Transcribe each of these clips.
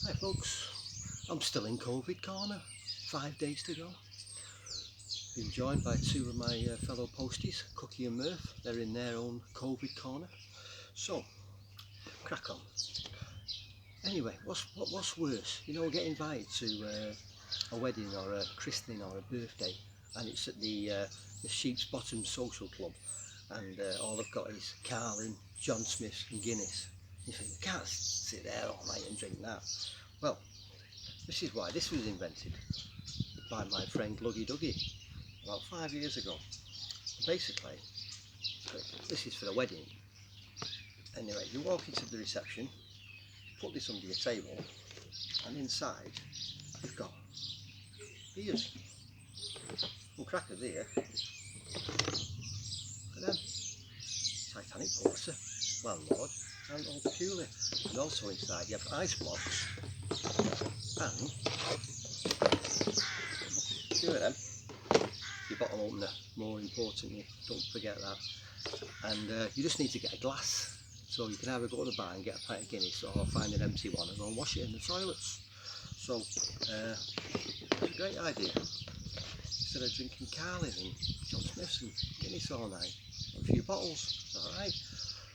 Hi folks, I'm still in COVID corner, 5 days to go. Been joined by two of my fellow posties, Cookie and Murph. They're in their own COVID corner. So, crack on. Anyway, what's worse? You know, get invited to a wedding or a christening or a birthday, and it's at the Sheep's Bottom Social Club, and all I've got is Carling, John Smith's and Guinness. You think, you can't sit there all night and drink that. Well, this is why this was invented by my friend Gluggy Duggy about 5 years ago. Basically, this is for the wedding. Anyway, you walk into the reception, put this under your table, and inside you've got beers and crackers here. And then Titanic Porter, Landlord, and Old Peculiar. And also inside you have ice blocks and two of them. Your bottle opener, more importantly, don't forget that. And you just need to get a glass, so you can either go to the bar and get a pint of Guinness or find an empty one and go and wash it in the toilets. So it's a great idea. Instead of drinking Carling and John Smith's and Guinness all night, a few bottles, alright.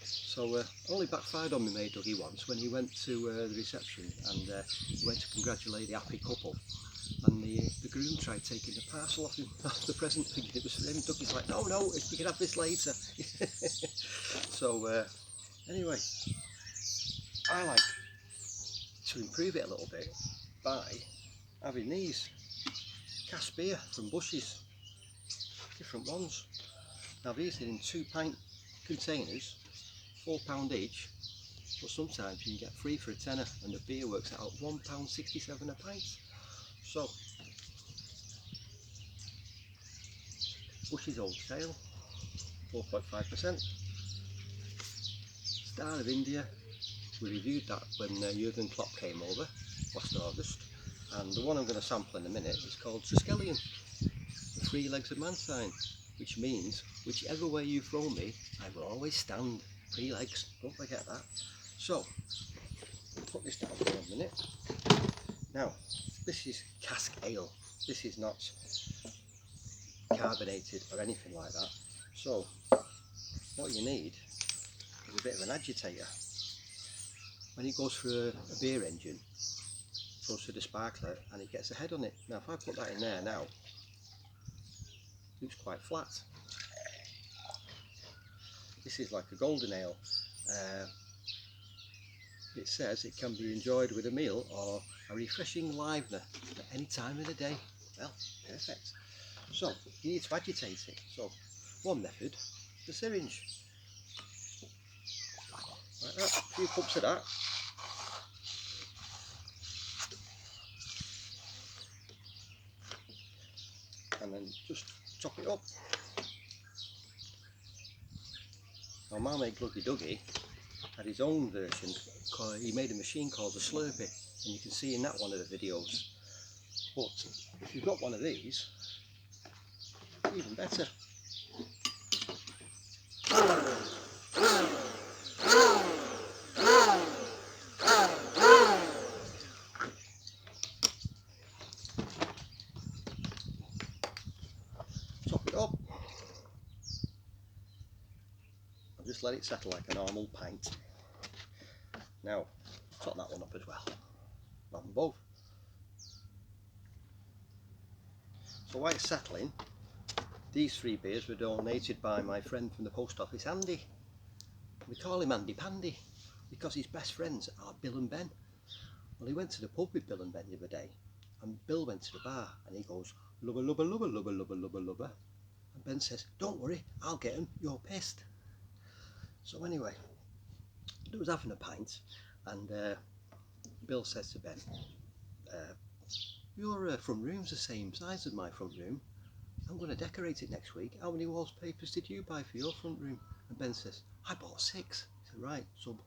So only backfired on me mate Dougie once when he went to the reception, and he went to congratulate the happy couple, and the groom tried taking the parcel off him, off the present, thinking it was for him. Dougie's like, no, you can have this later. So anyway, I like to improve it a little bit by having these cask beer from Bush's, different ones. Now these are in 2-pint containers, £4 each, but sometimes you can get 3 for a tenner, and the beer works out £1.67 a pint. So Bush's Old Sale, 4.5%. Star of India, we reviewed that when Jurgen Klopp came over last August, and the one I'm going to sample in a minute is called Triskelion, the 3 legs of man sign, which means whichever way you throw me, I will always stand. 3 legs, don't forget that. So, put this down for a minute. Now, this is cask ale. This is not carbonated or anything like that. So, what you need is a bit of an agitator. When it goes through a beer engine, it goes through the sparkler and it gets a head on it. Now, if I put that in there now, it looks quite flat. This is like a golden ale. It says it can be enjoyed with a meal or a refreshing livener at any time of the day. Well, perfect. So you need to agitate it. So one method, the syringe. Like that, a few cups of that. And then just top it up. Now my mate Gluggy Duggy had his own version. He made a machine called the Slurpee, and you can see in that one of the videos. But if you've got one of these, even better. Top it up. And just let it settle like a normal pint. Now, top that one up as well. Not them both. So while it's settling, these 3 beers were donated by my friend from the post office, Andy. We call him Andy Pandy because his best friends are Bill and Ben. Well, he went to the pub with Bill and Ben the other day, and Bill went to the bar and he goes, lubba lubba lubba lubba lubba lubba lubba, and Ben says, don't worry, I'll get him, you're pissed. So anyway, he was having a pint, and Bill says to Ben, your front room's the same size as my front room. I'm going to decorate it next week. How many wallpapers did you buy for your front room? And Ben says, I bought 6. He said, right. So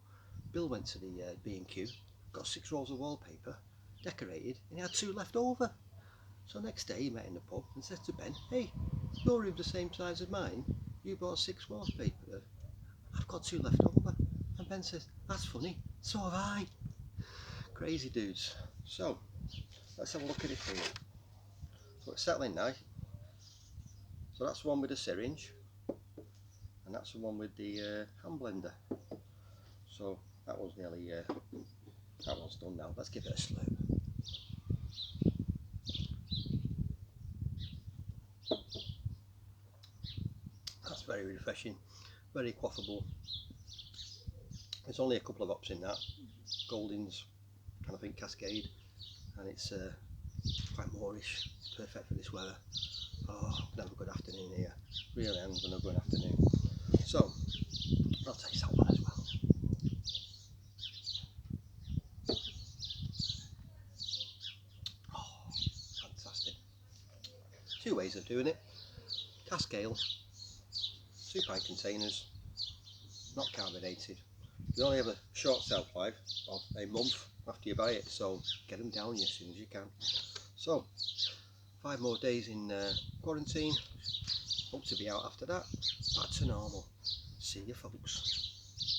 Bill went to the B&Q, got 6 rolls of wallpaper, decorated, and he had 2 left over. So next day he met in the pub and said to Ben, hey, your room's the same size as mine. You bought 6 wallpaper. I've got 2 left over. And Ben says, that's funny, so have I. Crazy dudes. So let's have a look at it here. So it's settling now. So that's the one with the syringe, and that's the one with the hand blender. So that one's nearly that one's done now. Let's give it a slurp. That's very refreshing, very quaffable. There's only a couple of hops in that. Goldings and I think Cascade, and it's quite moreish, perfect for this weather. Oh, I'm gonna have a good afternoon here. Really am gonna have a good afternoon. So I'll taste that one as well. Oh, fantastic. Two ways of doing it. Cask ale, 2-pint containers, not carbonated. They only have a short shelf life of a month after you buy it, so get them down as soon as you can. So 5 more days in quarantine. Hope to be out after that. Back to normal. See you folks.